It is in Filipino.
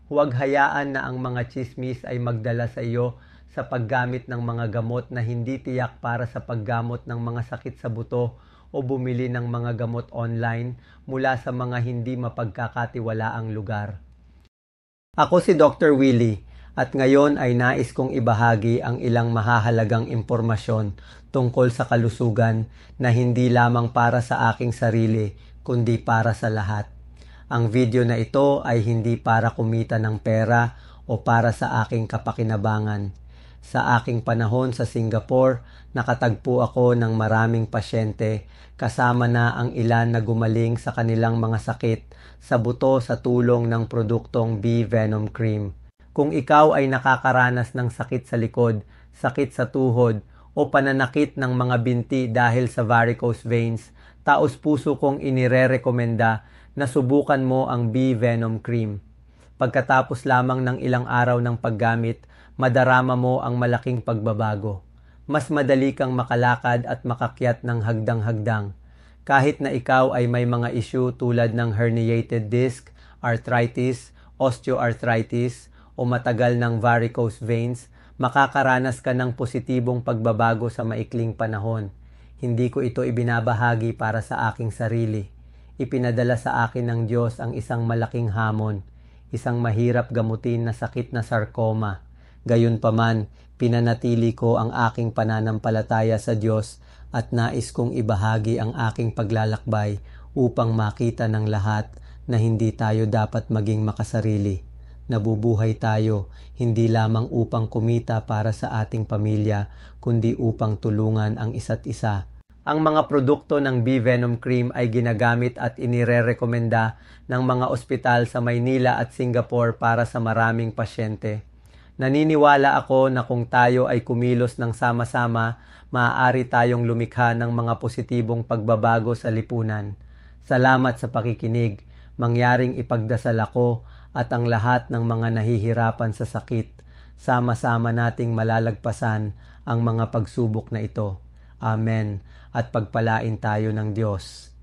Huwag hayaan na ang mga tsismis ay magdala sa iyo sa paggamit ng mga gamot na hindi tiyak para sa paggamot ng mga sakit sa buto o bumili ng mga gamot online mula sa mga hindi mapagkakatiwalaang lugar. Ako si Dr. Willie at ngayon ay nais kong ibahagi ang ilang mahahalagang impormasyon tungkol sa kalusugan na hindi lamang para sa aking sarili kundi para sa lahat. Ang video na ito ay hindi para kumita ng pera o para sa aking kapakinabangan. Sa aking panahon sa Singapore, nakatagpo ako ng maraming pasyente kasama na ang ilan na gumaling sa kanilang mga sakit sa buto sa tulong ng produktong Bee Venom Cream. Kung ikaw ay nakakaranas ng sakit sa likod, sakit sa tuhod o pananakit ng mga binti dahil sa varicose veins, taos-puso kong inirerekomenda na subukan mo ang Bee Venom Cream. Pagkatapos lamang ng ilang araw ng paggamit, madarama mo ang malaking pagbabago. Mas madali kang makalakad at makakyat ng hagdang-hagdang. Kahit na ikaw ay may mga issue tulad ng herniated disc, arthritis, osteoarthritis, o matagal ng varicose veins, makakaranas ka ng positibong pagbabago sa maikling panahon. Hindi ko ito ibinabahagi para sa aking sarili. Ipinadala sa akin ng Diyos ang isang malaking hamon, isang mahirap gamutin na sakit na sarcoma. Gayunpaman, pinanatili ko ang aking pananampalataya sa Diyos at nais kong ibahagi ang aking paglalakbay upang makita ng lahat na hindi tayo dapat maging makasarili. Nabubuhay tayo hindi lamang upang kumita para sa ating pamilya, kundi upang tulungan ang isa't isa. Ang mga produkto ng Bee Venom Cream ay ginagamit at inirerekomenda ng mga ospital sa Maynila at Singapore para sa maraming pasyente. Naniniwala ako na kung tayo ay kumilos ng sama-sama, maaari tayong lumikha ng mga positibong pagbabago sa lipunan. Salamat sa pakikinig. Mangyaring ipagdasal ako at ang lahat ng mga nahihirapan sa sakit. Sama-sama nating malalagpasan ang mga pagsubok na ito. Amen. At pagpalain tayo ng Diyos.